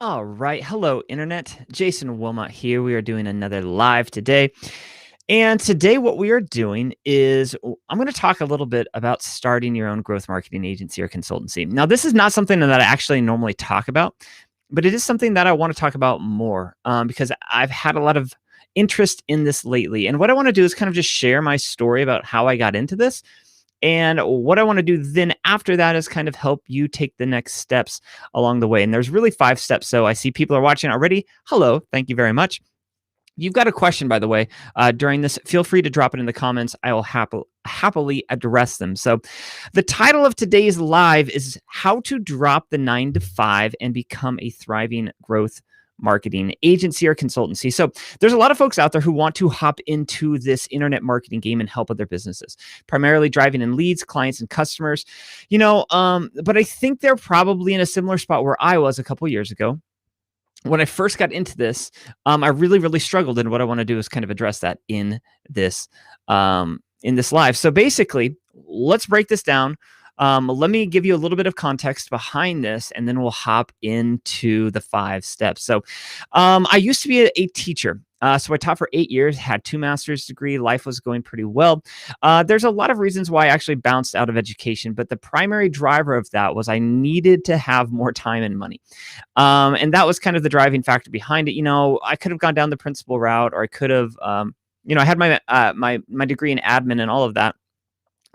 All right. Hello, Internet. Jason Wilmot here. We are doing another live today. And today, what we are doing is I'm going to talk a little bit about starting your own growth marketing agency or consultancy. Now, this is not something that I actually normally talk about, but it is something that I want to talk about more because I've had a lot of interest in this lately. And what I want to do is kind of just share my story about how I got into this. And what I want to do then after that is kind of help you take the next steps along the way. And there's really 5 steps. So I see people are watching already. Hello. Thank you very much. You've got a question, by the way, during this. Feel free to drop it in the comments. I will happily address them. So the title of today's live is How to Drop the 9 to 5 and Become a Thriving Growth Marketing Agency or Consultancy. So there's a lot of folks out there who want to hop into this internet marketing game and help other businesses, primarily driving in leads, clients, and customers. But I think they're probably in a similar spot where I was a couple years ago. When I first got into this, I really, really struggled. And what I want to do is kind of address that in this live. So basically, let's break this down. Let me give you a little bit of context behind this, and then we'll hop into the 5 steps. So I used to be a teacher. So I taught for 8 years, had 2 master's degree. Life was going pretty well. There's a lot of reasons why I actually bounced out of education, but the primary driver of that was I needed to have more time and money. And that was kind of the driving factor behind it. I could have gone down the principal route, or I could have, I had my degree in admin and all of that.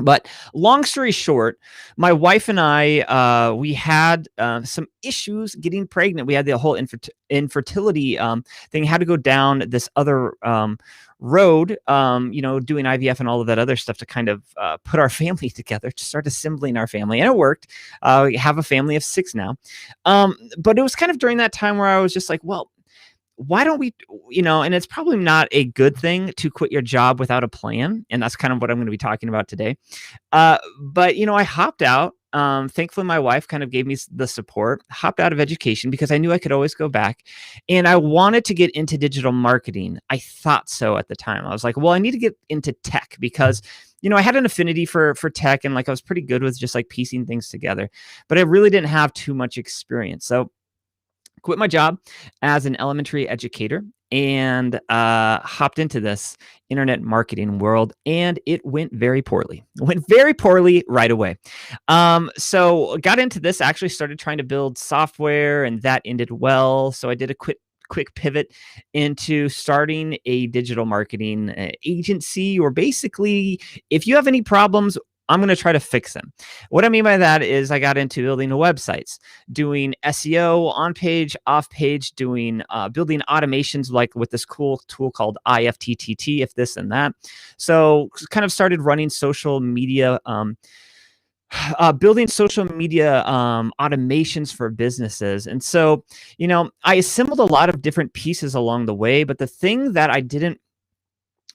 But long story short, my wife and I, we had some issues getting pregnant. We had the whole infertility thing. Had to go down this other road, doing IVF and all of that other stuff to kind of put our family together, to start assembling our family. And it worked. We have a family of 6 now. But it was kind of during that time where I was just like, well, why don't we, and it's probably not a good thing to quit your job without a plan. And that's kind of what I'm going to be talking about today. But I hopped out. Thankfully, my wife kind of gave me the support, hopped out of education because I knew I could always go back. And I wanted to get into digital marketing. I thought so at the time. I was like, well, I need to get into tech because I had an affinity for tech, and like I was pretty good with just like piecing things together, but I really didn't have too much experience. So quit my job as an elementary educator and hopped into this internet marketing world, and it went very poorly. It went very poorly right away. So got into this, actually started trying to build software, and that ended well. So I did a quick pivot into starting a digital marketing agency, or basically, if you have any problems, I'm going to try to fix them. What I mean by that is I got into building websites, doing SEO, on page, off page, doing building automations like with this cool tool called IFTTT, if this and that. So kind of started running social media, building social media automations for businesses. And so, I assembled a lot of different pieces along the way, but the thing that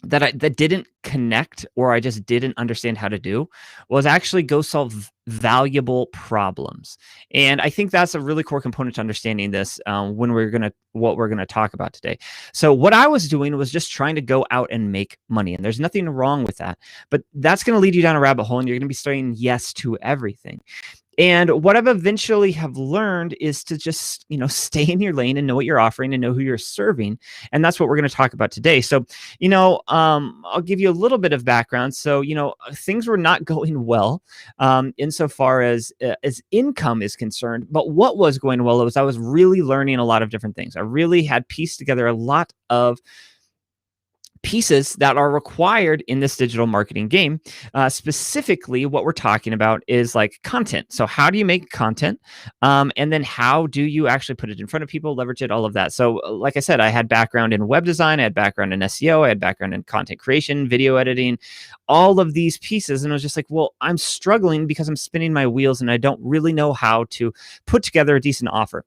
that didn't connect, or I just didn't understand how to do, was actually go solve valuable problems. And I think that's a really core component to understanding this what we're gonna talk about today. So what I was doing was just trying to go out and make money, and there's nothing wrong with that. But that's going to lead you down a rabbit hole, and you're going to be saying yes to everything. And what I've eventually have learned is to just, stay in your lane and know what you're offering and know who you're serving. And that's what we're going to talk about today. So, I'll give you a little bit of background. So, things were not going well insofar as income is concerned. But what was going well was I was really learning a lot of different things. I really had pieced together a lot of pieces that are required in this digital marketing game. Specifically, what we're talking about is like content. So how do you make content? And then how do you actually put it in front of people, leverage it, all of that. So like I said, I had background in web design, I had background in SEO, I had background in content creation, video editing, all of these pieces. And I was just like, well, I'm struggling because I'm spinning my wheels and I don't really know how to put together a decent offer.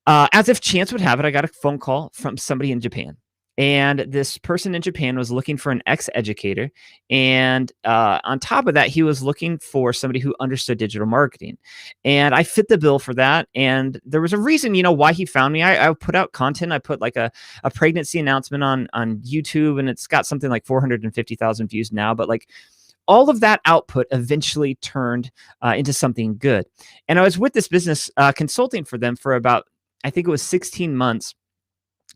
As if chance would have it, I got a phone call from somebody in Japan. And this person in Japan was looking for an ex-educator. And on top of that, he was looking for somebody who understood digital marketing. And I fit the bill for that. And there was a reason, why he found me. I put out content. I put like a pregnancy announcement on YouTube, and it's got something like 450,000 views now. But like, all of that output eventually turned into something good. And I was with this business consulting for them for about I think it was 16 months.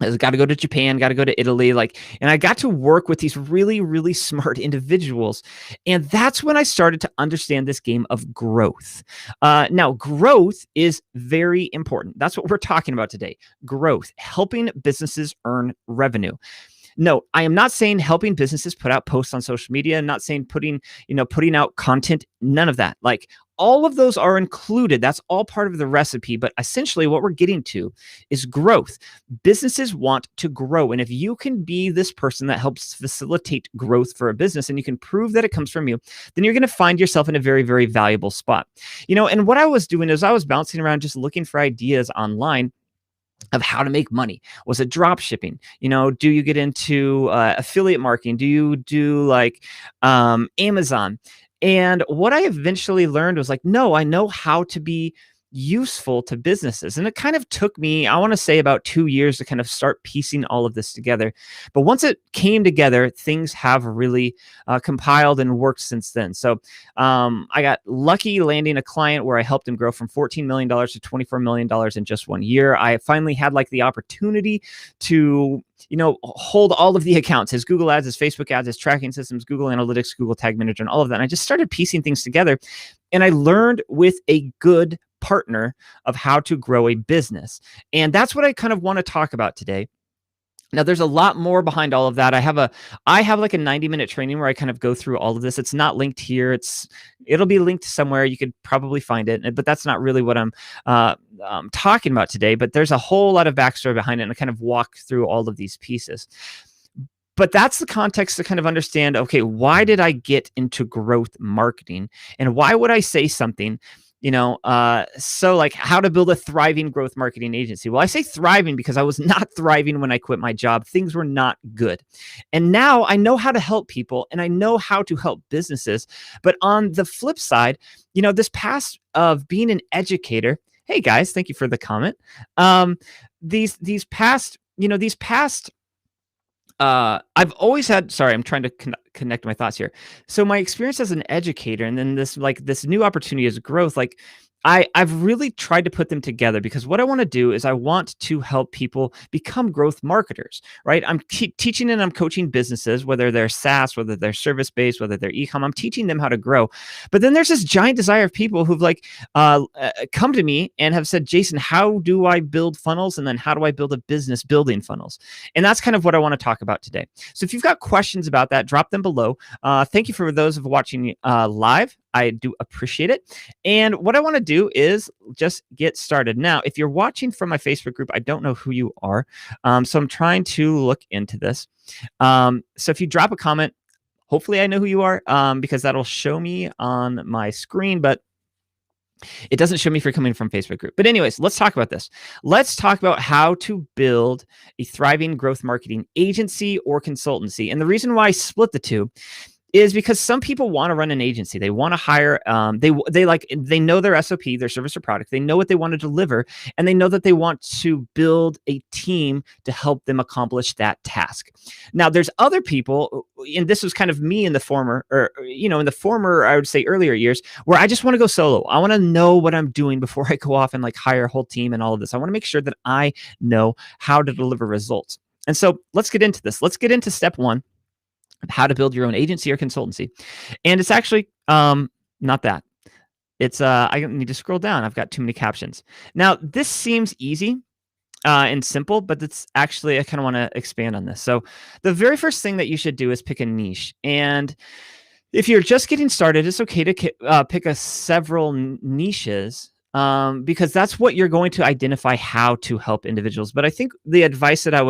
I got to go to Japan, got to go to Italy, and I got to work with these really, really smart individuals. And that's when I started to understand this game of growth. Now, growth is very important. That's what we're talking about today. Growth, helping businesses earn revenue. No, I am not saying helping businesses put out posts on social media. I'm not saying putting out content. None of that. All of those are included. That's all part of the recipe. But essentially, what we're getting to is growth. Businesses want to grow. And if you can be this person that helps facilitate growth for a business and you can prove that it comes from you, then you're going to find yourself in a very, very valuable spot. And what I was doing is I was bouncing around just looking for ideas online of how to make money. Was it drop shipping? Do you get into affiliate marketing? Do you do Amazon? And what I eventually learned was no, I know how to be useful to businesses. And it kind of took me, I want to say, about 2 years to kind of start piecing all of this together. But once it came together, things have really compiled and worked since then. So I got lucky landing a client where I helped him grow from $14 million to $24 million in just 1 year. I finally had the opportunity to hold all of the accounts, his Google ads, his Facebook ads, his tracking systems, Google Analytics, Google Tag Manager, and all of that. And I just started piecing things together. And I learned with a good partner of how to grow a business. And that's what I kind of want to talk about today. Now, there's a lot more behind all of that. I have a 90-minute training where I kind of go through all of this. It's not linked here. It'll be linked somewhere. You could probably find it, but that's not really what I'm talking about today. But there's a whole lot of backstory behind it, and I kind of walk through all of these pieces. But that's the context to kind of understand, okay, why did I get into growth marketing? And why would I say something, so how to build a thriving growth marketing agency? Well, I say thriving because I was not thriving when I quit my job. Things were not good. And now I know how to help people and I know how to help businesses. But on the flip side, this past of being an educator, hey guys, thank you for the comment. These past I've always had, sorry, I'm trying to connect my thoughts here. So my experience as an educator and then this new opportunity as growth, I've really tried to put them together because what I want to do is I want to help people become growth marketers, right? I'm teaching and I'm coaching businesses, whether they're SaaS, whether they're service-based, whether they're e-com, I'm teaching them how to grow. But then there's this giant desire of people who've come to me and have said, Jason, how do I build funnels? And then how do I build a business building funnels? And that's kind of what I want to talk about today. So if you've got questions about that, drop them below. Thank you for those of watching live. I do appreciate it. And what I want to do is just get started. Now, if you're watching from my Facebook group, I don't know who you are. So I'm trying to look into this. So if you drop a comment, hopefully I know who you are because that'll show me on my screen, but it doesn't show me if you're coming from Facebook group. But anyways, let's talk about this. Let's talk about how to build a thriving growth marketing agency or consultancy. And the reason why I split the two is because some people want to run an agency. They want to hire, they know their SOP, their service or product. They know what they want to deliver, and they know that they want to build a team to help them accomplish that task. Now, there's other people, and this was kind of me in the former, I would say earlier years, where I just want to go solo. I want to know what I'm doing before I go off and hire a whole team and all of this. I want to make sure that I know how to deliver results. And so let's get into this. Let's get into step one. How to build your own agency or consultancy. And it's actually not that. It's I need to scroll down. I've got too many captions. Now, this seems easy and simple, but it's actually, I kind of want to expand on this. So the very first thing that you should do is pick a niche. And if you're just getting started, it's okay to pick several niches because that's what you're going to identify how to help individuals. But I think the advice that I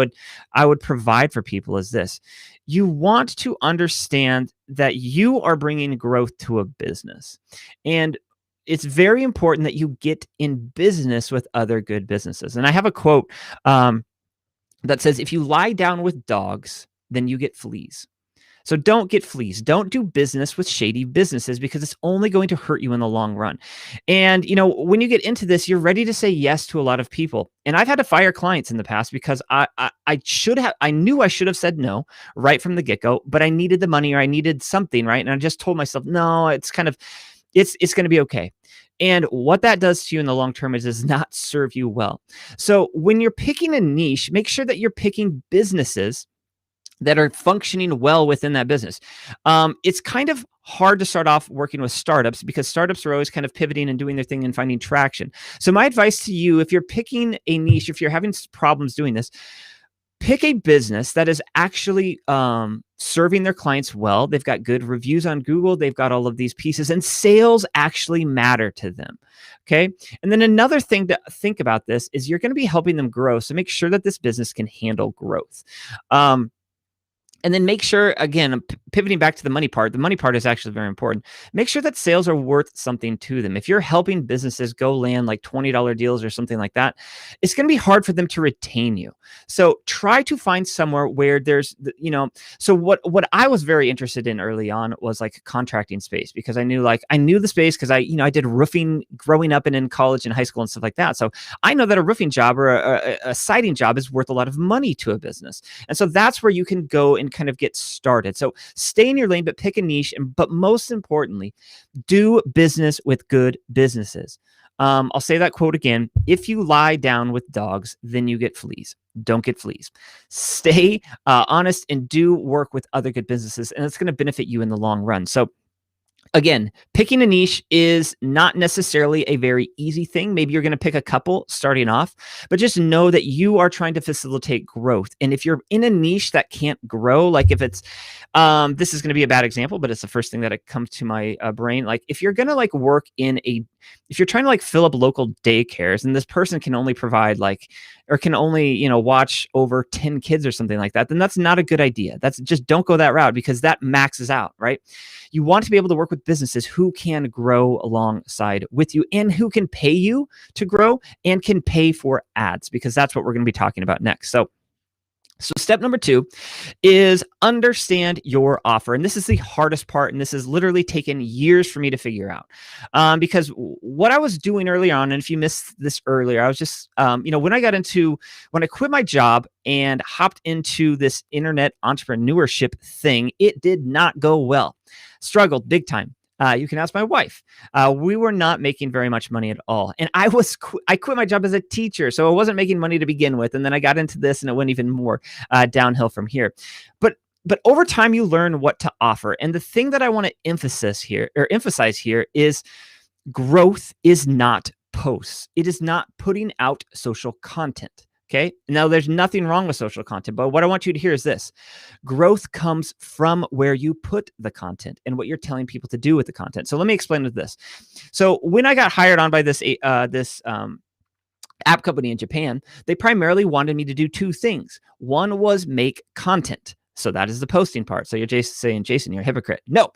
would provide for people is this. You want to understand that you are bringing growth to a business. And it's very important that you get in business with other good businesses. And I have a quote that says, if you lie down with dogs, then you get fleas. So don't get fleas. Don't do business with shady businesses because it's only going to hurt you in the long run. And, when you get into this, you're ready to say yes to a lot of people. And I've had to fire clients in the past because I knew I should have said no right from the get-go, but I needed the money or I needed something, right? And I just told myself, no, it's going to be okay. And what that does to you in the long term is does not serve you well. So when you're picking a niche, make sure that you're picking businesses that are functioning well within that business. It's kind of hard to start off working with startups because startups are always kind of pivoting and doing their thing and finding traction. So my advice to you, if you're picking a niche, if you're having problems doing this, pick a business that is actually serving their clients well. They've got good reviews on Google. They've got all of these pieces, and sales actually matter to them. Okay. And then another thing to think about this is you're going to be helping them grow. So make sure that this business can handle growth. And then make sure, again, pivoting back to the money part is actually very important. Make sure that sales are worth something to them. If you're helping businesses go land like $20 deals or something like that, it's going to be hard for them to retain you. So try to find somewhere where there's, so what I was very interested in early on was like contracting space, because I knew the space because I did roofing growing up and in college and high school and stuff like that. So I know that a roofing job or a siding job is worth a lot of money to a business. And so that's where you can go and kind of get started. So stay in your lane, but pick a niche. But most importantly, do business with good businesses. I'll say that quote again. If you lie down with dogs, then you get fleas. Don't get fleas. Stay honest and do work with other good businesses, and it's going to benefit you in the long run. So again, picking a niche is not necessarily a very easy thing. Maybe you're going to pick a couple starting off, but just know that you are trying to facilitate growth. And if you're in a niche that can't grow, like if it's, this is going to be a bad example, but it's the first thing that comes to my brain. Like if you're going to like work if you're trying to like fill up local daycares and this person can only provide or can only, watch over 10 kids or something like that, then that's not a good idea. That's just, don't go that route because that maxes out, right? You want to be able to work with businesses who can grow alongside with you and who can pay you to grow and can pay for ads, because that's what we're going to be talking about next. So step number 2 is understand your offer. And this is the hardest part. And this has literally taken years for me to figure out. Because what I was doing early on, and if you missed this earlier, I was just, when I quit my job and hopped into this internet entrepreneurship thing, it did not go well. Struggled big time. You can ask my wife. We were not making very much money at all. And I quit my job as a teacher, so I wasn't making money to begin with. And then I got into this and it went even more downhill from here. But over time, you learn what to offer. And the thing that I want to emphasize here is growth is not posts. It is not putting out social content. Okay. Now there's nothing wrong with social content, but what I want you to hear is this: growth comes from where you put the content and what you're telling people to do with the content. So let me explain with this. So when I got hired on by this app company in Japan, they primarily wanted me to do 2 things. One was make content. So that is the posting part. So you're saying, Jason, you're a hypocrite. No,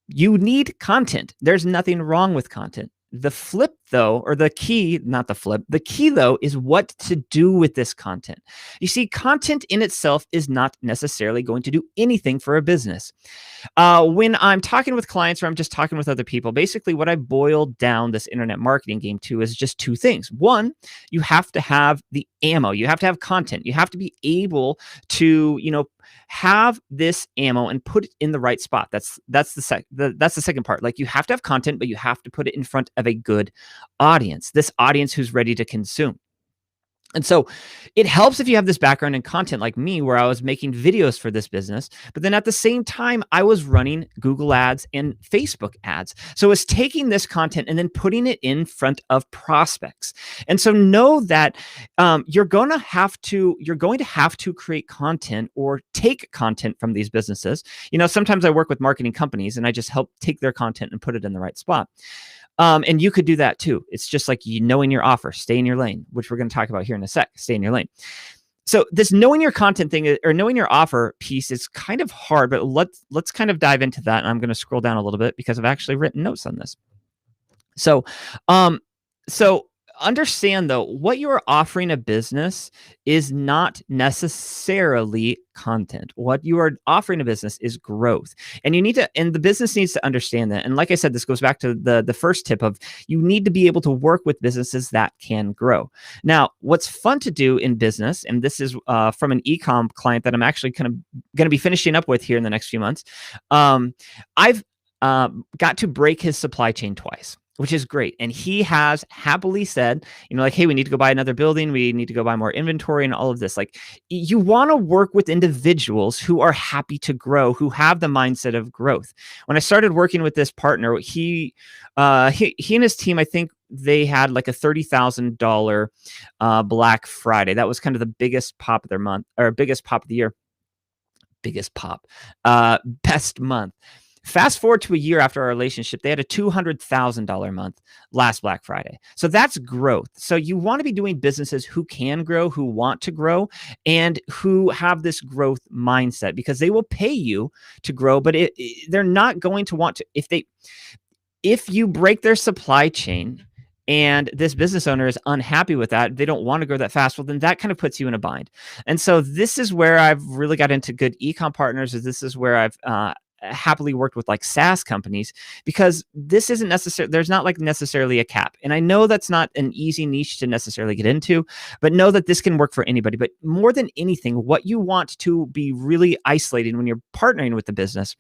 you need content. There's nothing wrong with content. The flip though, or the key, not the flip, the key though is what to do with this content. You see, content in itself is not necessarily going to do anything for a business. When I'm talking with clients or I'm just talking with other people, basically what I boiled down this internet marketing game to is just 2 things. One, you have to have the ammo. You have to have content. You have to be able to, have this ammo and put it in the right spot. That's the second part. Like you have to have content, but you have to put it in front of a good audience, this audience who's ready to consume. And so it helps if you have this background in content like me, where I was making videos for this business, but then at the same time, I was running Google ads and Facebook ads. So it's taking this content and then putting it in front of prospects. And so know that you're going to have to create content or take content from these businesses. Sometimes I work with marketing companies and I just help take their content and put it in the right spot. And you could do that too. It's just like knowing your offer, stay in your lane, which we're going to talk about here in a sec. Stay in your lane. So this knowing your content thing or knowing your offer piece is kind of hard, but let's kind of dive into that. And I'm going to scroll down a little bit because I've actually written notes on this. So understand though, what you are offering a business is not necessarily content. What you are offering a business is growth. And the business needs to understand that. And like I said, this goes back to the first tip of you need to be able to work with businesses that can grow. Now, what's fun to do in business, and this is from an e-com client that I'm actually kind of going to be finishing up with here in the next few months. I've got to break his supply chain twice. which is great. And he has happily said, like, hey, we need to go buy another building. We need to go buy more inventory and all of this. Like, you want to work with individuals who are happy to grow, who have the mindset of growth. When I started working with this partner, he and his team, I think they had like a $30,000 Black Friday. That was kind of the biggest pop of their month, or biggest pop of the year. Biggest pop, best month. Fast forward to a year after our relationship, they had a $200,000 month last Black Friday. So that's growth. So you want to be doing businesses who can grow, who want to grow, and who have this growth mindset, because they will pay you to grow, but they're not going to want to, if you break their supply chain and this business owner is unhappy with that, they don't want to grow that fast, well, then that kind of puts you in a bind. And so this is where I've really got into good e-com partners. This is where I've happily worked with like SaaS companies, because this isn't necessarily, there's not like necessarily a cap. And I know that's not an easy niche to necessarily get into, but know that this can work for anybody. But more than anything, what you want to be really isolating when you're partnering with the business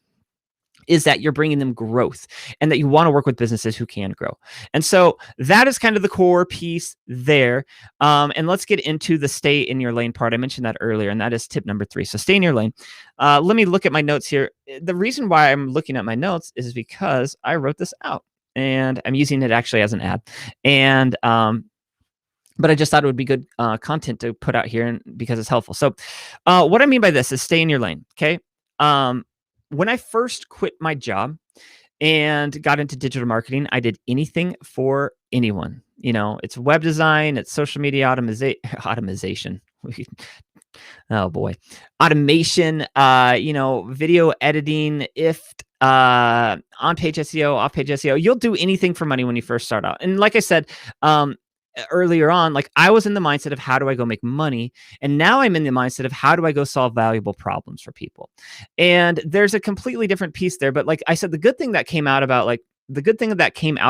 is that you're bringing them growth, and that you want to work with businesses who can grow. And so that is kind of the core piece there. And let's get into the stay in your lane part. I mentioned that earlier, and that is tip number 3. So stay in your lane. Let me look at my notes here. The reason why I'm looking at my notes is because I wrote this out, and I'm using it actually as an ad. And but I just thought it would be good content to put out here, and because it's helpful. So what I mean by this is stay in your lane. Okay. When I first quit my job and got into digital marketing, I did anything for anyone. It's web design, it's social media automation. Oh boy, automation. Video editing. If on-page SEO, off-page SEO, you'll do anything for money when you first start out. And like I said, earlier on, like, I was in the mindset of how do I go make money, and now I'm in the mindset of how do I go solve valuable problems for people. And there's a completely different piece there. But like I said, the good thing that came out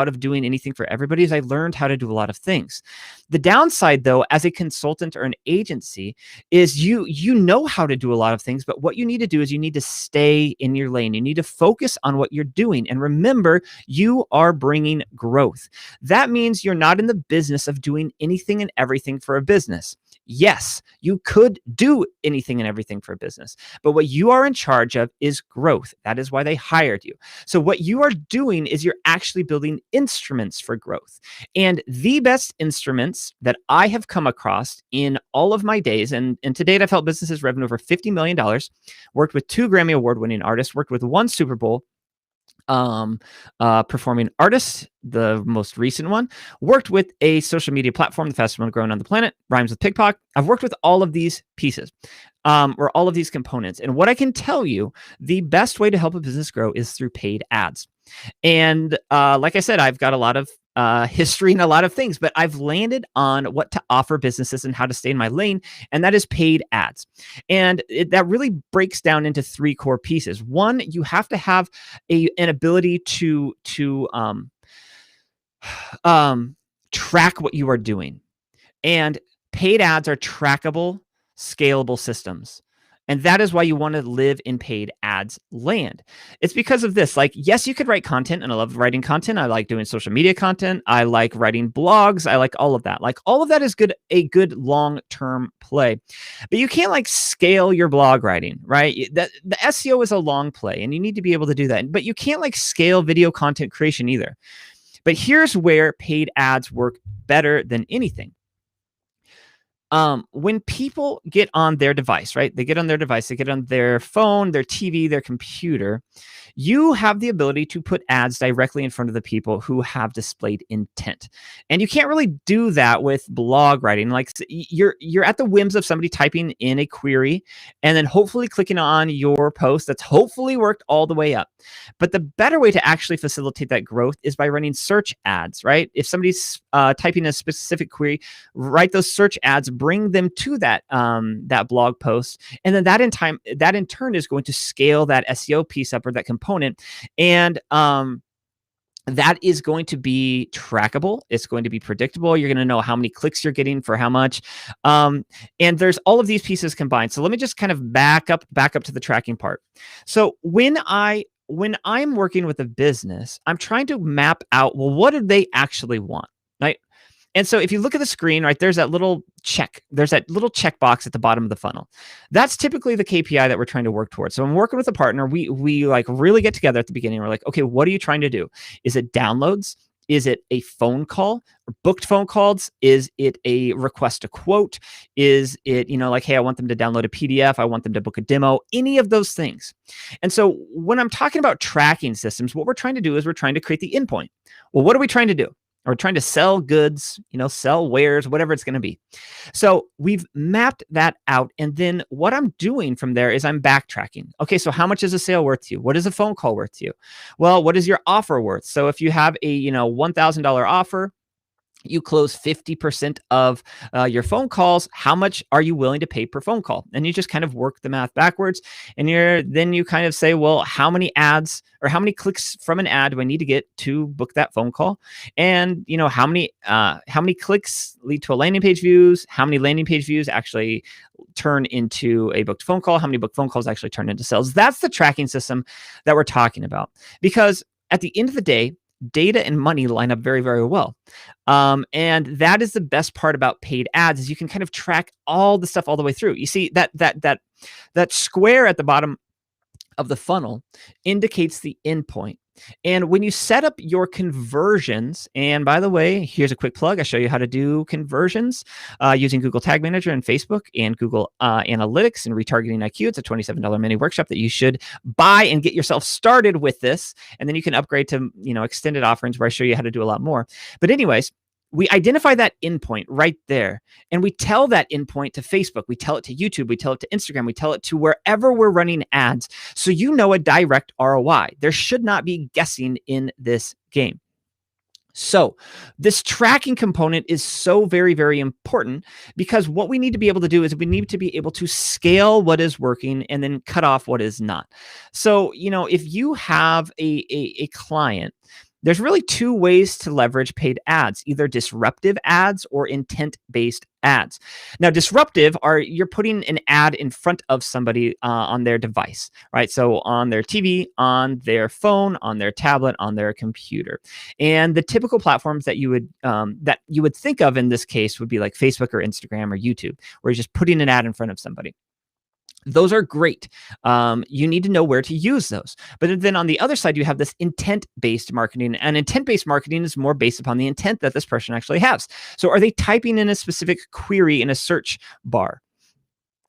of doing anything for everybody is I learned how to do a lot of things. The downside, though, as a consultant or an agency, is you know how to do a lot of things, but what you need to do is you need to stay in your lane. You need to focus on what you're doing. And remember, you are bringing growth. That means you're not in the business of doing anything and everything for a business. Yes, you could do anything and everything for a business, but what you are in charge of is growth. That is why they hired you. So what you are doing is you're actually building instruments for growth. And the best instruments that I have come across in all of my days, and to date, I've helped businesses revenue over $50 million, worked with 2 Grammy Award-winning artists, worked with 1 Super Bowl performing artist, the most recent one, worked with a social media platform, the fastest one growing on the planet, rhymes with pickpock. I've worked with all of these pieces, or all of these components. And what I can tell you, the best way to help a business grow is through paid ads. And like I said, I've got a lot of history and a lot of things, but I've landed on what to offer businesses and how to stay in my lane, and that is paid ads. And that really breaks down into 3 core pieces. One, you have to have an ability to track what you are doing, and paid ads are trackable, scalable systems. And that is why you want to live in paid ads land. It's because of this. Like, yes, you could write content, and I love writing content. I like doing social media content. I like writing blogs. I like all of that. Like, all of that is a good long-term play. But you can't like scale your blog writing, right? The SEO is a long play, and you need to be able to do that. But you can't like scale video content creation either. But here's where paid ads work better than anything. When people get on their device, right? They get on their device, they get on their phone, their TV, their computer. You have the ability to put ads directly in front of the people who have displayed intent. And you can't really do that with blog writing. Like, you're at the whims of somebody typing in a query and then hopefully clicking on your post that's hopefully worked all the way up. But the better way to actually facilitate that growth is by running search ads, right? If somebody's typing a specific query, write those search ads, bring them to that blog post, and then that in turn is going to scale that SEO piece up, or that component, and that is going to be trackable. It's going to be predictable. You're going to know how many clicks you're getting for how much, and there's all of these pieces combined. So let me just kind of back up to the tracking part. So when I when I'm working with a business, I'm trying to map out, well, what do they actually want? Right. And so if you look at the screen, right, there's that little checkbox at the bottom of the funnel. That's typically the KPI that we're trying to work towards. So when I'm working with a partner, we like really get together at the beginning. We're like, okay, what are you trying to do? Is it downloads? Is it a phone call or booked phone calls? Is it a request to quote? Is it, like, hey, I want them to download a PDF. I want them to book a demo, any of those things. And so when I'm talking about tracking systems, what we're trying to do is we're trying to create the endpoint. Well, what are we trying to do? Or trying to sell goods, sell wares, whatever it's going to be. So we've mapped that out. And then what I'm doing from there is I'm backtracking. Okay, so how much is a sale worth to you? What is a phone call worth to you? Well, what is your offer worth? So if you have a, $1,000 offer, you close 50% of your phone calls. How much are you willing to pay per phone call? And you just kind of work the math backwards. And then you kind of say, well, how many ads or how many clicks from an ad do I need to get to book that phone call? And how many clicks lead to a landing page views? How many landing page views actually turn into a booked phone call? How many booked phone calls actually turn into sales? That's the tracking system that we're talking about. Because at the end of the day, data and money line up very, very well. And that is the best part about paid ads is you can kind of track all the stuff all the way through. You see that square at the bottom of the funnel indicates the endpoint. And when you set up your conversions, and by the way, here's a quick plug. I show you how to do conversions using Google Tag Manager and Facebook and Google Analytics and Retargeting IQ. It's a $27 mini workshop that you should buy and get yourself started with this. And then you can upgrade to, extended offerings where I show you how to do a lot more. But anyways, we identify that endpoint right there, and we tell that endpoint to Facebook, we tell it to YouTube, we tell it to Instagram, we tell it to wherever we're running ads. So a direct ROI. There should not be guessing in this game. So this tracking component is so very, very important because what we need to be able to do is we need to be able to scale what is working and then cut off what is not. So, if you have a client, there's really two ways to leverage paid ads, either disruptive ads or intent-based ads. Now, disruptive you're putting an ad in front of somebody on their device, right? So on their TV, on their phone, on their tablet, on their computer. And the typical platforms that you would think of in this case would be like Facebook or Instagram or YouTube, where you're just putting an ad in front of somebody. Those are great. You need to know where to use those. But then on the other side, you have this intent-based marketing. And intent-based marketing is more based upon the intent that this person actually has. So are they typing in a specific query in a search bar?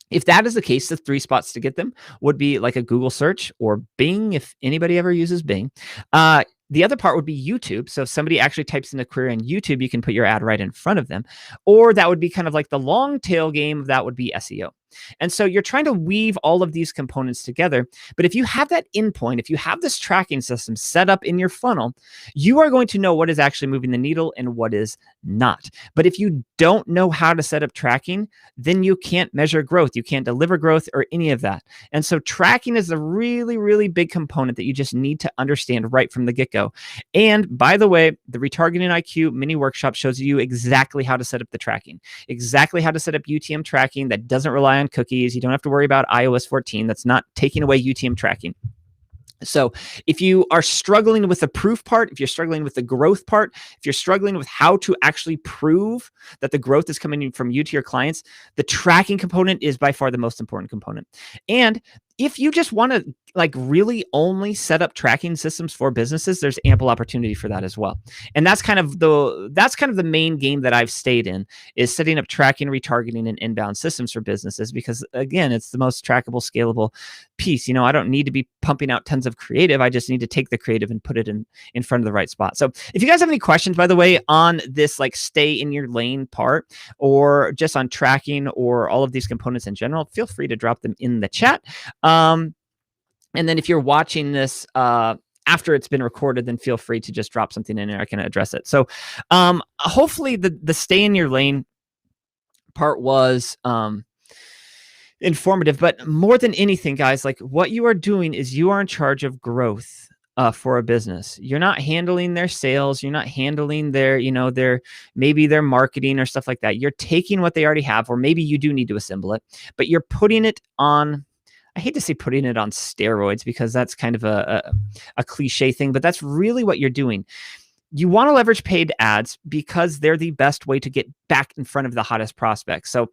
If that is the case, the three spots to get them would be like a Google search or Bing, if anybody ever uses Bing. The other part would be YouTube. So if somebody actually types in a query on YouTube, you can put your ad right in front of them. Or that would be kind of like the long tail game. That would be SEO. And so you're trying to weave all of these components together. But if you have that endpoint, if you have this tracking system set up in your funnel, you are going to know what is actually moving the needle and what is not. But if you don't know how to set up tracking, then you can't measure growth. You can't deliver growth or any of that. And so tracking is a really, really big component that you just need to understand right from the get-go. And by the way, the Retargeting IQ mini workshop shows you exactly how to set up the tracking, exactly how to set up UTM tracking that doesn't rely on cookies. You don't have to worry about iOS 14. That's not taking away UTM tracking. So if you are struggling with the proof part, if you're struggling with the growth part, if you're struggling with how to actually prove that the growth is coming from you to your clients, the tracking component is by far the most important component. And if you just want to really only set up tracking systems for businesses, there's ample opportunity for that as well. And that's kind of the main game that I've stayed in, is setting up tracking, retargeting, and inbound systems for businesses, because again, it's the most trackable, scalable piece. I don't need to be pumping out tons of creative. I just need to take the creative and put it in front of the right spot. So if you guys have any questions, by the way, on this stay in your lane part, or just on tracking or all of these components in general, feel free to drop them in the chat. And then if you're watching this after it's been recorded, then feel free to just drop something in there. I can address it. So hopefully the stay in your lane part was informative. But more than anything, guys, what you are doing is you are in charge of growth for a business. You're not handling their sales. You're not handling their maybe their marketing or stuff like that. You're taking what they already have, or maybe you do need to assemble it, but you're putting it on, I hate to say putting it on steroids because that's kind of a cliche thing, but that's really what you're doing. You want to leverage paid ads because they're the best way to get back in front of the hottest prospects. So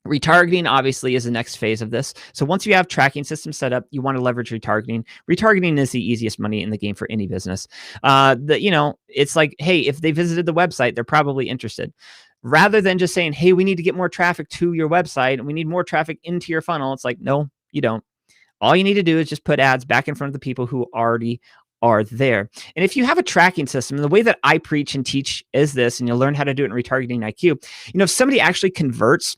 retargeting obviously is the next phase of this. So once you have tracking systems set up, you want to leverage retargeting. Retargeting is the easiest money in the game for any business. It's like, hey, if they visited the website, they're probably interested. Rather than just saying, hey, we need to get more traffic to your website and we need more traffic into your funnel. It's like, no, you don't. All you need to do is just put ads back in front of the people who already are there. And if you have a tracking system, the way that I preach and teach is this, and you'll learn how to do it in Retargeting IQ. If somebody actually converts,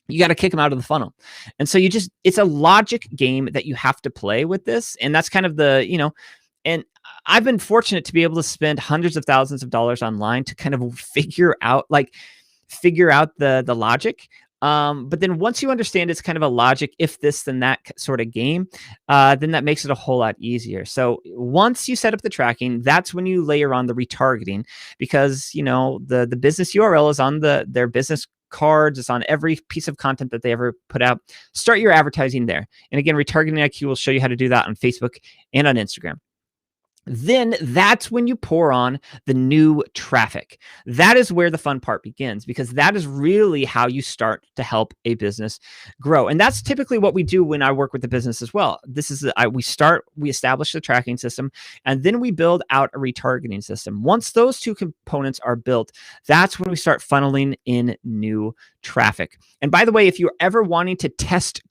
you got to kick them out of the funnel. And so it's a logic game that you have to play with this. And that's kind of and I've been fortunate to be able to spend hundreds of thousands of dollars online to kind of figure out the logic. But then once you understand it's kind of a logic, if this, then that sort of game, then that makes it a whole lot easier. So once you set up the tracking, that's when you layer on the retargeting, because, the business URL is on their business cards. It's on every piece of content that they ever put out. Start your advertising there. And again, Retargeting IQ will show you how to do that on Facebook and on Instagram. Then that's when you pour on the new traffic. That is where the fun part begins, because that is really how you start to help a business grow. And that's typically what we do when I work with the business as well. We establish the tracking system, and then we build out a retargeting system. Once those two components are built, that's when we start funneling in new traffic. And by the way, if you're ever wanting to test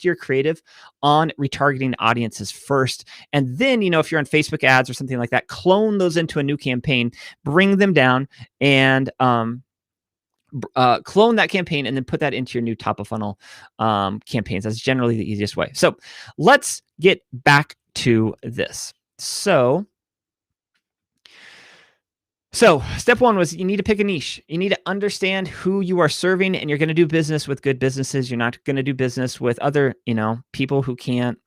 your creative on retargeting audiences first. And then, if you're on Facebook ads or something like that, clone those into a new campaign, bring them down, and clone that campaign and then put that into your new top of funnel campaigns. That's generally the easiest way. So let's get back to this. So step one was you need to pick a niche. You need to understand who you are serving, and you're going to do business with good businesses. You're not going to do business with other, people who can't,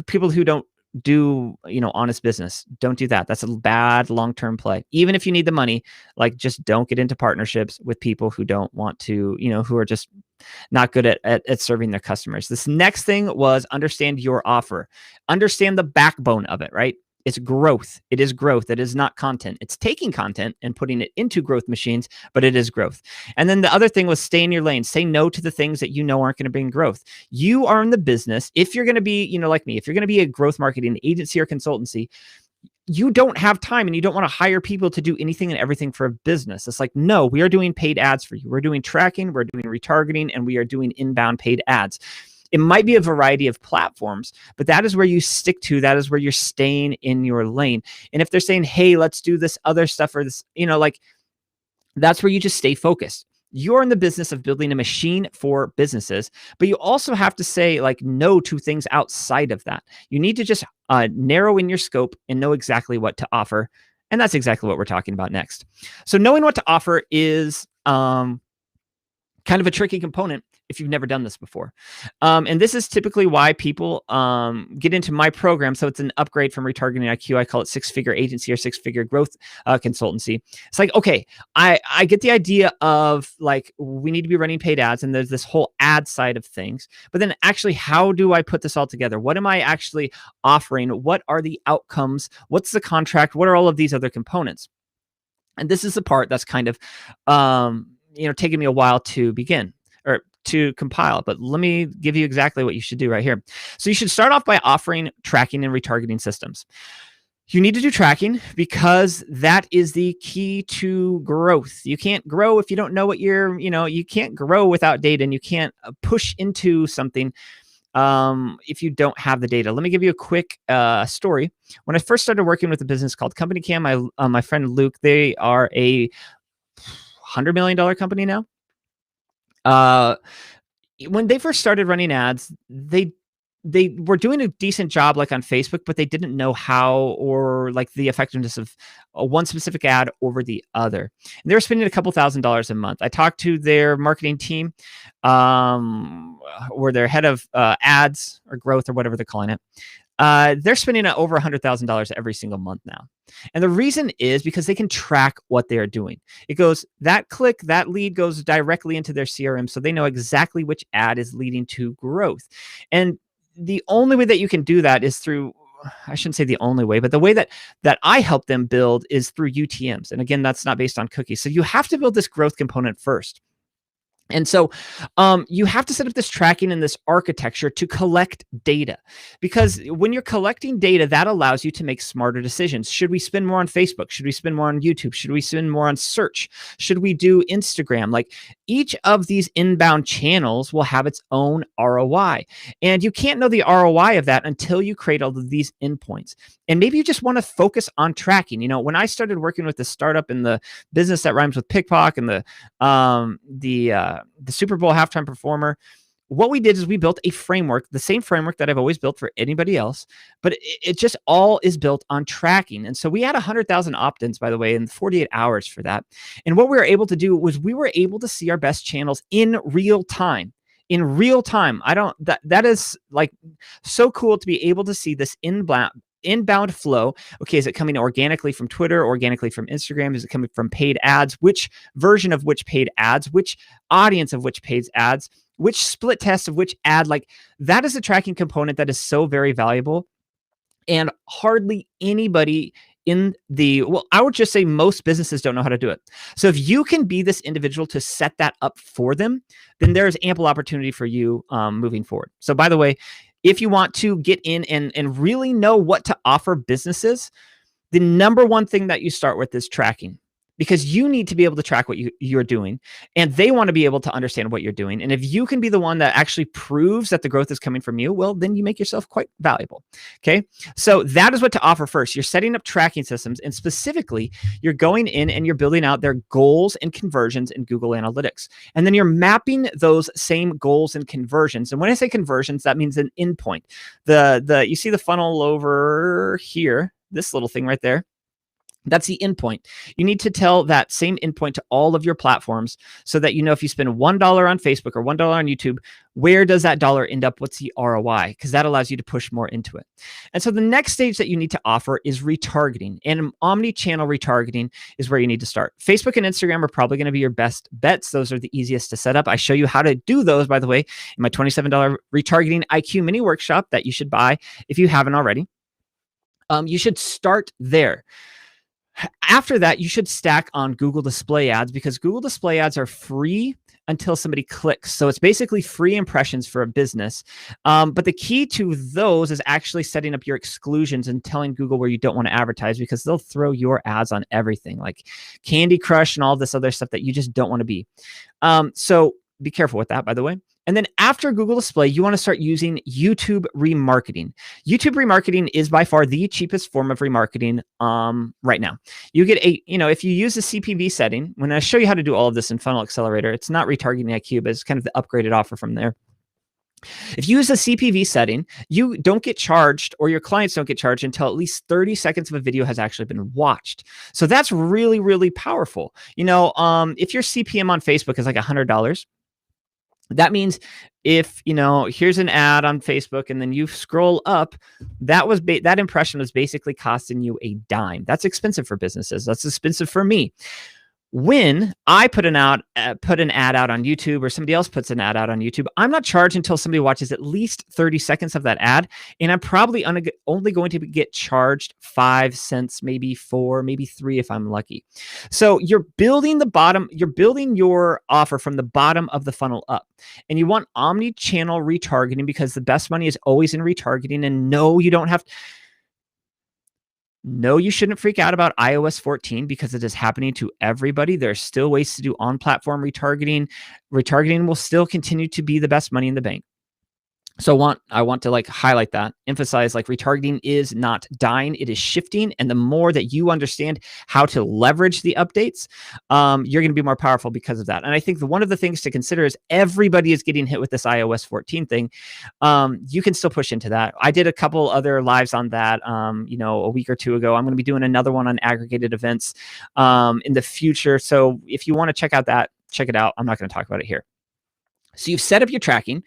people who don't do, honest business. Don't do that. That's a bad long-term play. Even if you need the money, just don't get into partnerships with people who don't want to, who are just not good at serving their customers. This next thing was understand your offer. Understand the backbone of it, right? It's growth. It is growth. It is not content. It's taking content and putting it into growth machines, but it is growth. And then the other thing was stay in your lane. Say no to the things that aren't going to bring growth. You are in the business. If you're going to be, like me, if you're going to be a growth marketing agency or consultancy, you don't have time and you don't want to hire people to do anything and everything for a business. It's like, no, we are doing paid ads for you. We're doing tracking, we're doing retargeting, and we are doing inbound paid ads. It might be a variety of platforms, but that is where you stick to. That is where you're staying in your lane. And if they're saying, hey, let's do this other stuff or this, that's where you just stay focused. You're in the business of building a machine for businesses, but you also have to say no to things outside of that. You need to just narrow in your scope and know exactly what to offer. And that's exactly what we're talking about next. So knowing what to offer is kind of a tricky component if you've never done this before. And this is typically why people get into my program. So it's an upgrade from Retargeting IQ. I call it six-figure agency or six-figure growth consultancy. It's like, okay, I get the idea of we need to be running paid ads, and there's this whole ad side of things. But then actually, how do I put this all together? What am I actually offering? What are the outcomes? What's the contract? What are all of these other components? And this is the part that's kind of taken me a while to begin or to compile, but let me give you exactly what you should do right here. So you should start off by offering tracking and retargeting systems. You need to do tracking because that is the key to growth. You can't grow if you don't know what you can't grow without data, and you can't push into something if you don't have the data. Let me give you a quick story. When I first started working with a business called Company Cam, my friend Luke, they are a $100 million company now. When they first started running ads, they were doing a decent job on Facebook, but they didn't know how or the effectiveness of one specific ad over the other. And they were spending a couple $1,000s a month. I talked to their marketing team, or their head of ads or growth or whatever they're calling it. they're spending over $100,000 every single month now. And the reason is because they can track what they are doing. It goes, that click, that lead goes directly into their CRM, so they know exactly which ad is leading to growth. And the only way that you can do that is through, I shouldn't say the only way, but the way that I help them build is through UTMs. And again, that's not based on cookies. So you have to build this growth component first. And so you have to set up this tracking and this architecture to collect data, because when you're collecting data, that allows you to make smarter decisions. Should we spend more on Facebook? Should we spend more on YouTube? Should we spend more on search? Should we do Instagram? Like, each of these inbound channels will have its own ROI. And you can't know the ROI of that until you create all of these endpoints. And maybe you just want to focus on tracking. When I started working with the startup in the business that rhymes with pickpocket and the Super Bowl halftime performer, what we did is we built a framework, the same framework that I've always built for anybody else, but it just all is built on tracking. And so we had 100,000 opt-ins, by the way, in 48 hours for that. And what we were able to do was we were able to see our best channels in real time. In real time. That is like so cool to be able to see this inbound flow. Okay, is it coming organically from Twitter, organically from Instagram? Is it coming from paid ads? Which version of which paid ads? Which audience of which paid ads? Which split test of which ad? Like, that is a tracking component that is so very valuable. And hardly anybody I would just say most businesses don't know how to do it. So if you can be this individual to set that up for them, then there's ample opportunity for you moving forward. So by the way, if you want to get in and really know what to offer businesses, the number one thing that you start with is tracking, because you need to be able to track what you're doing, and they want to be able to understand what you're doing. And if you can be the one that actually proves that the growth is coming from you, well, then you make yourself quite valuable. Okay. So that is what to offer first. You're setting up tracking systems, and specifically you're going in and you're building out their goals and conversions in Google Analytics. And then you're mapping those same goals and conversions. And when I say conversions, that means an endpoint. You see the funnel over here, this little thing right there. That's the endpoint. You need to tell that same endpoint to all of your platforms, so that if you spend $1 on Facebook or $1 on YouTube, where does that dollar end up? What's the ROI? Because that allows you to push more into it. And so the next stage that you need to offer is retargeting. And omni-channel retargeting is where you need to start. Facebook and Instagram are probably going to be your best bets. Those are the easiest to set up. I show you how to do those, by the way, in my $27 retargeting IQ mini workshop that you should buy if you haven't already. You should start there. After that, you should stack on Google Display Ads, because Google Display Ads are free until somebody clicks. So it's basically free impressions for a business. But the key to those is actually setting up your exclusions and telling Google where you don't want to advertise, because they'll throw your ads on everything, like Candy Crush and all this other stuff that you just don't want to be. So be careful with that, by the way. And then after Google Display, you want to start using YouTube remarketing. YouTube remarketing is by far the cheapest form of remarketing right now. You get if you use the CPV setting, when I show you how to do all of this in Funnel Accelerator, it's not retargeting IQ, but it's kind of the upgraded offer from there. If you use a CPV setting, you don't get charged, or your clients don't get charged, until at least 30 seconds of a video has actually been watched. So that's really, really powerful. If your CPM on Facebook is like $100, that means if, here's an ad on Facebook, and then you scroll up, that impression was basically costing you a dime. That's expensive for businesses. That's expensive for me. When I put an ad out on YouTube, or somebody else puts an ad out on YouTube, I'm not charged until somebody watches at least 30 seconds of that ad. And I'm probably only going to get charged 5 cents, maybe 4, maybe 3 if I'm lucky. So you're building your offer from the bottom of the funnel up. And you want omni-channel retargeting, because the best money is always in retargeting. And no, you shouldn't freak out about iOS 14, because it is happening to everybody. There are still ways to do on-platform retargeting. Retargeting will still continue to be the best money in the bank. So I want to highlight that, emphasize retargeting is not dying, it is shifting. And the more that you understand how to leverage the updates, you're going to be more powerful because of that. And I think one of the things to consider is everybody is getting hit with this iOS 14 thing. You can still push into that. I did a couple other lives on that, a week or two ago. I'm going to be doing another one on aggregated events in the future. So if you want to check it out. I'm not going to talk about it here. So you've set up your tracking,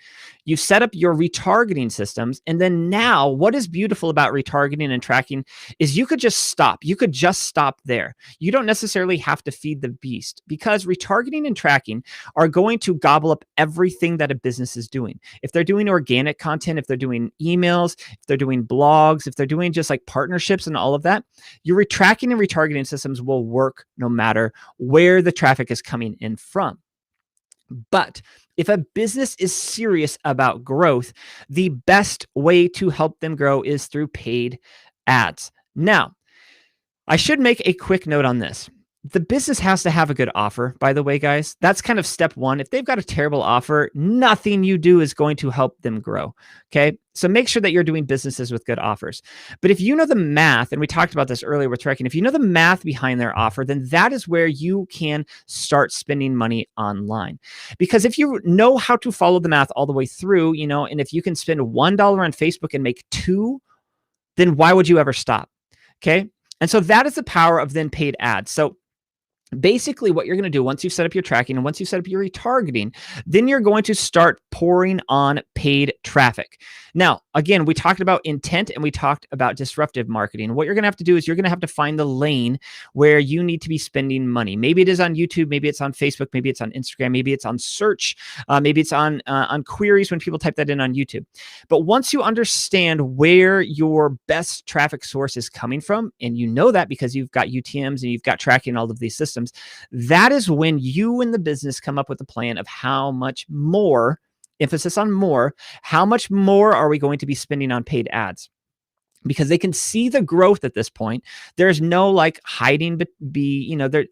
you've set up your retargeting systems. And then now what is beautiful about retargeting and tracking is you could just stop. You could just stop there. You don't necessarily have to feed the beast, because retargeting and tracking are going to gobble up everything that a business is doing. If they're doing organic content, if they're doing emails, if they're doing blogs, if they're doing just like partnerships and all of that, your tracking and retargeting systems will work no matter where the traffic is coming in from. But if a business is serious about growth, the best way to help them grow is through paid ads. Now, I should make a quick note on this. The business has to have a good offer, by the way, guys. That's kind of step one. If they've got a terrible offer, nothing you do is going to help them grow. Okay. So make sure that you're doing businesses with good offers. But if you know the math, and we talked about this earlier with tracking, if you know the math behind their offer, then that is where you can start spending money online. Because if you know how to follow the math all the way through, and if you can spend $1 on Facebook and make two, then why would you ever stop? Okay. And so that is the power of then paid ads. So basically what you're going to do once you've set up your tracking and once you've set up your retargeting, then you're going to start pouring on paid traffic. Now, again, we talked about intent and we talked about disruptive marketing. What you're going to have to do is you're going to have to find the lane where you need to be spending money. Maybe it is on YouTube, maybe it's on Facebook, maybe it's on Instagram, maybe it's on search, maybe it's on queries when people type that in on YouTube. But once you understand where your best traffic source is coming from, and you know that because you've got UTMs and you've got tracking all of these systems, that is when you and the business come up with a plan of how much more, emphasis on more, how much more are we going to be spending on paid ads? Because they can see the growth at this point. There's no like hiding, but the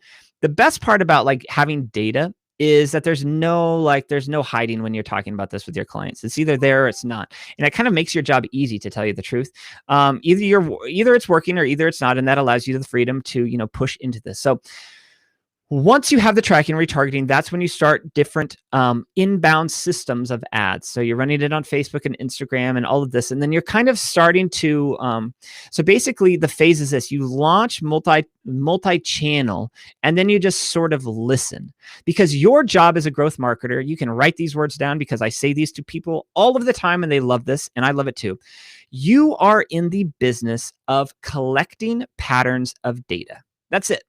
best part about like having data is that there's no hiding when you're talking about this with your clients. It's either there or it's not. And it kind of makes your job easy, to tell you the truth. Either it's working or either it's not. And that allows you the freedom to, push into this. So once you have the tracking and retargeting, that's when you start different inbound systems of ads. So you're running it on Facebook and Instagram and all of this. And then you're kind of starting to, so basically the phase is this: you launch multi-channel, and then you just sort of listen. Because your job as a growth marketer, you can write these words down because I say these to people all of the time and they love this and I love it too. You are in the business of collecting patterns of data. That's it.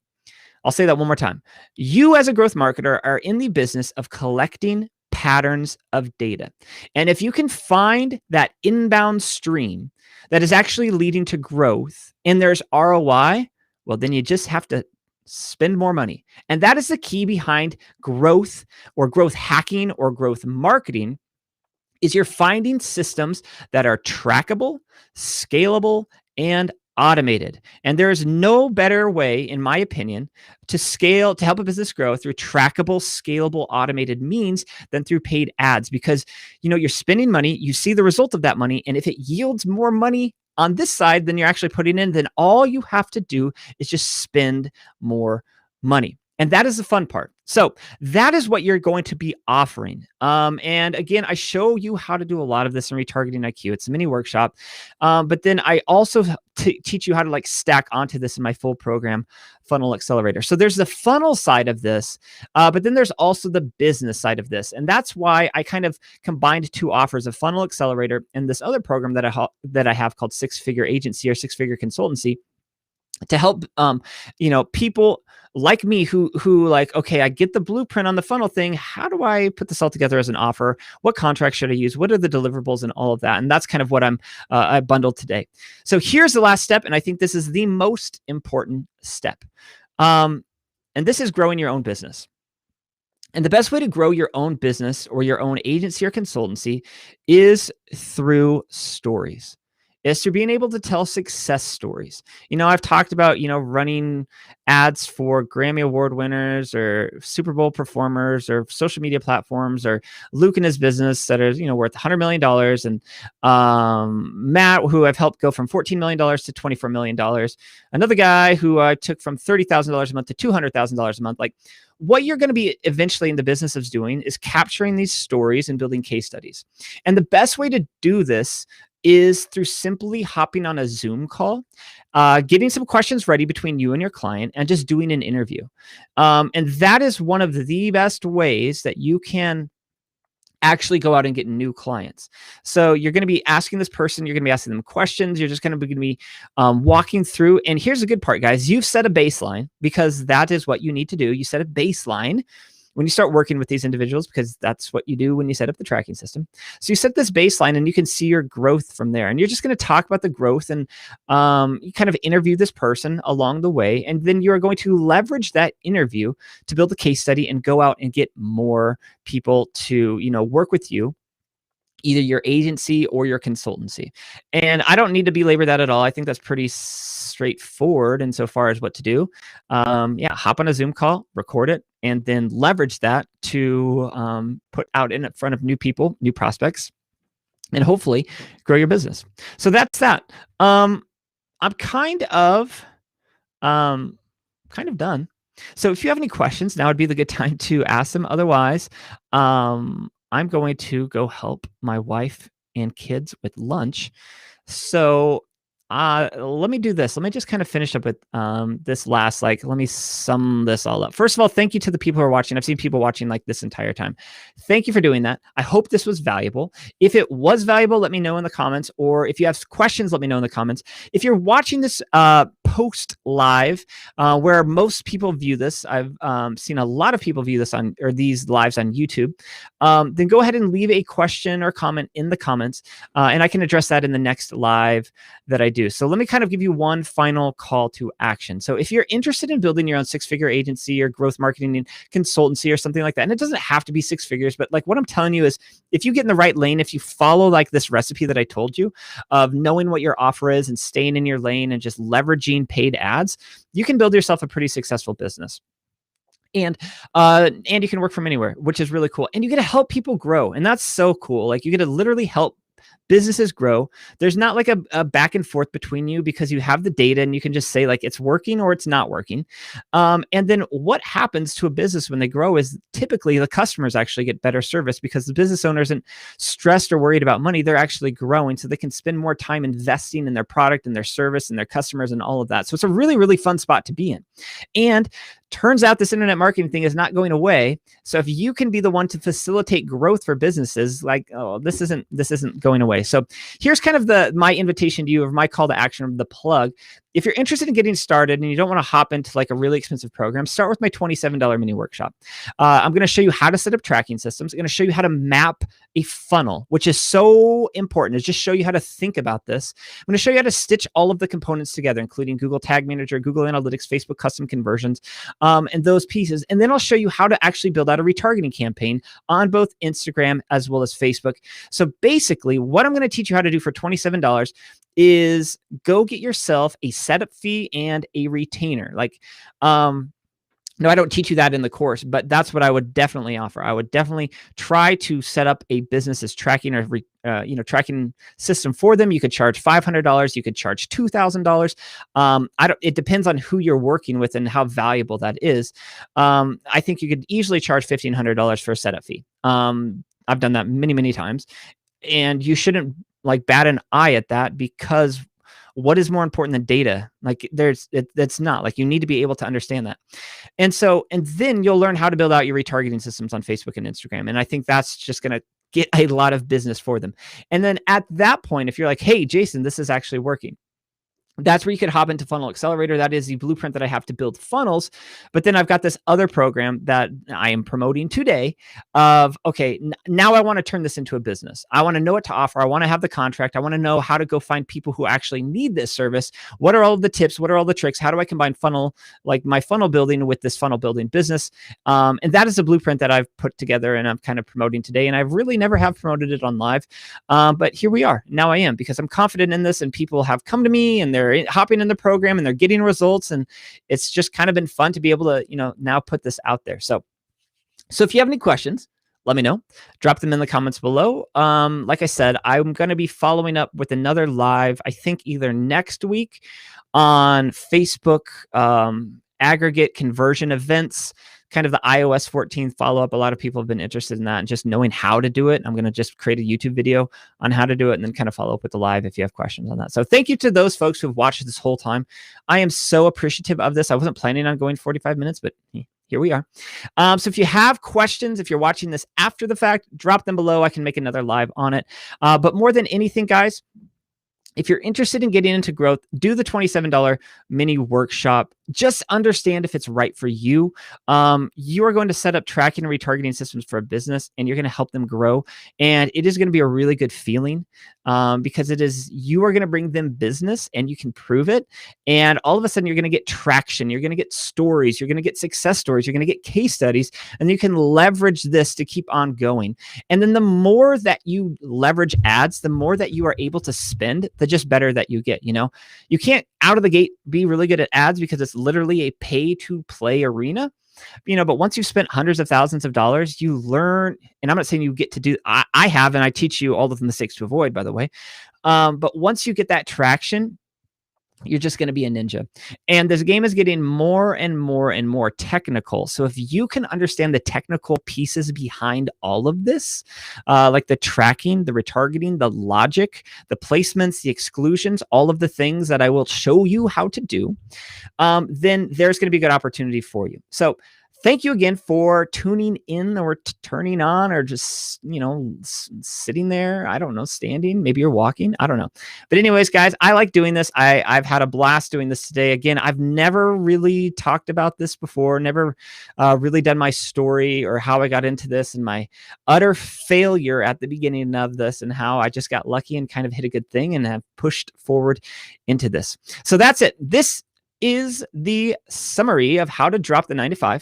I'll say that one more time. You as a growth marketer are in the business of collecting patterns of data. And if you can find that inbound stream that is actually leading to growth and there's ROI, well, then you just have to spend more money. And that is the key behind growth or growth hacking or growth marketing, is you're finding systems that are trackable, scalable, and automated. And there is no better way, in my opinion, to help a business grow through trackable, scalable, automated means than through paid ads. Because, you're spending money, you see the result of that money. And if it yields more money on this side than you're actually putting in, then all you have to do is just spend more money. And that is the fun part. So that is what you're going to be offering. And again, I show you how to do a lot of this in Retargeting IQ. It's a mini workshop. But then I also teach you how to like stack onto this in my full program, Funnel Accelerator. So there's the funnel side of this, but then there's also the business side of this. And that's why I kind of combined two offers of Funnel Accelerator and this other program that I have called Six Figure Agency or Six Figure Consultancy, to help people like me who like, okay, I get the blueprint on the funnel thing. How do I put this all together as an offer? What contract should I use? What are the deliverables and all of that? And that's kind of what I bundled today. So here's the last step. And I think this is the most important step. And this is growing your own business. And the best way to grow your own business or your own agency or consultancy is through stories. Is through being able to tell success stories. I've talked about, running ads for Grammy Award winners or Super Bowl performers or social media platforms, or Luke and his business that is, worth $100 million. And Matt, who I've helped go from $14 million to $24 million. Another guy who I took from $30,000 a month to $200,000 a month. Like, what you're going to be eventually in the business of doing is capturing these stories and building case studies. And the best way to do this is through simply hopping on a Zoom call, getting some questions ready between you and your client, and just doing an interview. And that is one of the best ways that you can actually go out and get new clients. So you're going to be asking this person, you're going to be asking them questions. You're just going to be walking through. And here's the good part, guys. You've set a baseline, because that is what you need to do. You set a baseline when you start working with these individuals, because that's what you do when you set up the tracking system. So you set this baseline and you can see your growth from there. And you're just going to talk about the growth, and you kind of interview this person along the way. And then you're going to leverage that interview to build a case study and go out and get more people to, work with you, either your agency or your consultancy. And I don't need to belabor that at all. I think that's pretty straightforward insofar as what to do. Hop on a Zoom call, record it, and then leverage that to put out in front of new people, new prospects, and hopefully grow your business. So that's that. I'm kind of done. So if you have any questions, now would be the good time to ask them. Otherwise, I'm going to go help my wife and kids with lunch. So let me do this. Let me just kind of finish up with this last, let me sum this all up. First of all, thank you to the people who are watching. I've seen people watching this entire time. Thank you for doing that. I hope this was valuable. If it was valuable, let me know in the comments, or if you have questions, let me know in the comments. If you're watching this post live, where most people view this, I've seen a lot of people view this these lives on YouTube, then go ahead and leave a question or comment in the comments, and I can address that in the next live that I do. So let me kind of give you one final call to action. So if you're interested in building your own six-figure agency or growth marketing and consultancy or something like that, and it doesn't have to be six figures, but what I'm telling you is, if you get in the right lane, if you follow this recipe that I told you of knowing what your offer is and staying in your lane and just leveraging paid ads, you can build yourself a pretty successful business. And you can work from anywhere, which is really cool. And you get to help people grow. And that's so cool. You get to literally help businesses grow. There's not a back and forth between you, because you have the data and you can just say it's working or it's not working. And then what happens to a business when they grow is typically the customers actually get better service, because the business owner isn't stressed or worried about money. They're actually growing, so they can spend more time investing in their product and their service and their customers and all of that. So it's a really, really fun spot to be in. And turns out this internet marketing thing is not going away. So if you can be the one to facilitate growth for businesses, this isn't going away. So here's kind of my invitation to you, or my call to action, the plug. If you're interested in getting started and you don't want to hop into a really expensive program, start with my $27 mini workshop. I'm going to show you how to set up tracking systems. I'm going to show you how to map a funnel, which is so important. Is just show you how to think about this. I'm going to show you how to stitch all of the components together, including Google Tag Manager, Google Analytics, Facebook custom conversions, and those pieces. And then I'll show you how to actually build out a retargeting campaign on both Instagram as well as Facebook. So basically, what I'm going to teach you how to do for $27 is go get yourself a setup fee and a retainer. No, I don't teach you that in the course, but that's what I would definitely offer. I would definitely try to set up a business's tracking or tracking system for them. You could charge $500. You could charge $2,000. It depends on who you're working with and how valuable that is. I think you could easily charge $1,500 for a setup fee. I've done that many, many times, and you shouldn't bat an eye at that, because what is more important than data? That's not you need to be able to understand that. And then you'll learn how to build out your retargeting systems on Facebook and Instagram. And I think that's just going to get a lot of business for them. And then at that point, if you're hey, Jason, this is actually working, that's where you could hop into Funnel Accelerator. That is the blueprint that I have to build funnels. But then I've got this other program that I am promoting today of, okay, now I want to turn this into a business. I want to know what to offer. I want to have the contract. I want to know how to go find people who actually need this service. What are all of the tips? What are all the tricks? How do I combine my funnel building with this funnel building business? And that is a blueprint that I've put together and I'm kind of promoting today. And I really never have promoted it on live. But here we are. Now I am, because I'm confident in this, and people have come to me and they're hopping in the program and they're getting results, and it's just kind of been fun to be able to now put this out there. So if you have any questions, let me know. Drop them in the comments below. Like I said, I'm going to be following up with another live, I think either next week, on Facebook aggregate conversion events, kind of the iOS 14 follow-up. A lot of people have been interested in that and just knowing how to do it. I'm going to just create a YouTube video on how to do it and then kind of follow up with the live if you have questions on that. So thank you to those folks who've watched this whole time. I am so appreciative of this. I wasn't planning on going 45 minutes, but here here we are. So if you have questions, if you're watching this after the fact, drop them below. I can make another live on it. But more than anything, guys, if you're interested in getting into growth, do the $27 mini workshop. Just understand if it's right for you. You are going to set up tracking and retargeting systems for a business, and you're going to help them grow. And it is going to be a really good feeling because you are going to bring them business, and you can prove it. And all of a sudden, you're going to get traction. You're going to get stories. You're going to get success stories. You're going to get case studies, and you can leverage this to keep on going. And then the more that you leverage ads, the more that you are able to spend, the just better that you get. You can't out of the gate be really good at ads because it's literally a pay to play arena. But once you've spent hundreds of thousands of dollars, you learn, and I'm not saying you get to do, I have, and I teach you all of the mistakes to avoid, by the way. But once you get that traction, you're just going to be a ninja. And this game is getting more and more and more technical. So if you can understand the technical pieces behind all of this, like the tracking, the retargeting, the logic, the placements, the exclusions, all of the things that I will show you how to do, then there's going to be a good opportunity for you. So thank you again for tuning in or turning on or just, sitting there. I don't know, standing. Maybe you're walking. I don't know. But anyways, guys, I like doing this. I've had a blast doing this today. Again, I've never really talked about this before, never really done my story or how I got into this and my utter failure at the beginning of this and how I just got lucky and kind of hit a good thing and have pushed forward into this. So that's it. This is the summary of how to drop the 9-to-5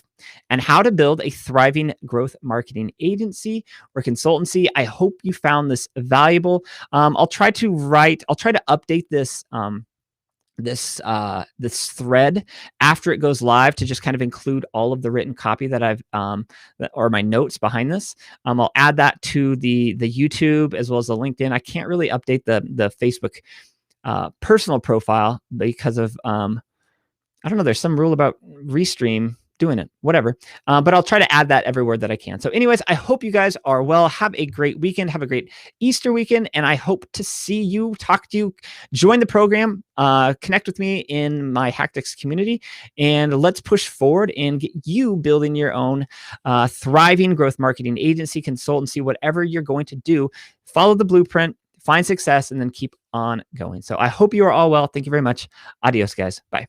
and how to build a thriving growth marketing agency or consultancy. I hope you found this valuable. I'll try to update this this thread after it goes live to just kind of include all of the written copy that I've or my notes behind this. I'll add that to the YouTube as well as the LinkedIn. I can't really update the Facebook personal profile because of I don't know. There's some rule about Restream doing it, whatever. But I'll try to add that everywhere that I can. So anyways, I hope you guys are well. Have a great weekend. Have a great Easter weekend. And I hope to see you, talk to you, join the program, connect with me in my Hactics community, and let's push forward and get you building your own thriving growth marketing agency, consultancy, whatever you're going to do. Follow the blueprint, find success, and then keep on going. So I hope you are all well. Thank you very much. Adios, guys. Bye.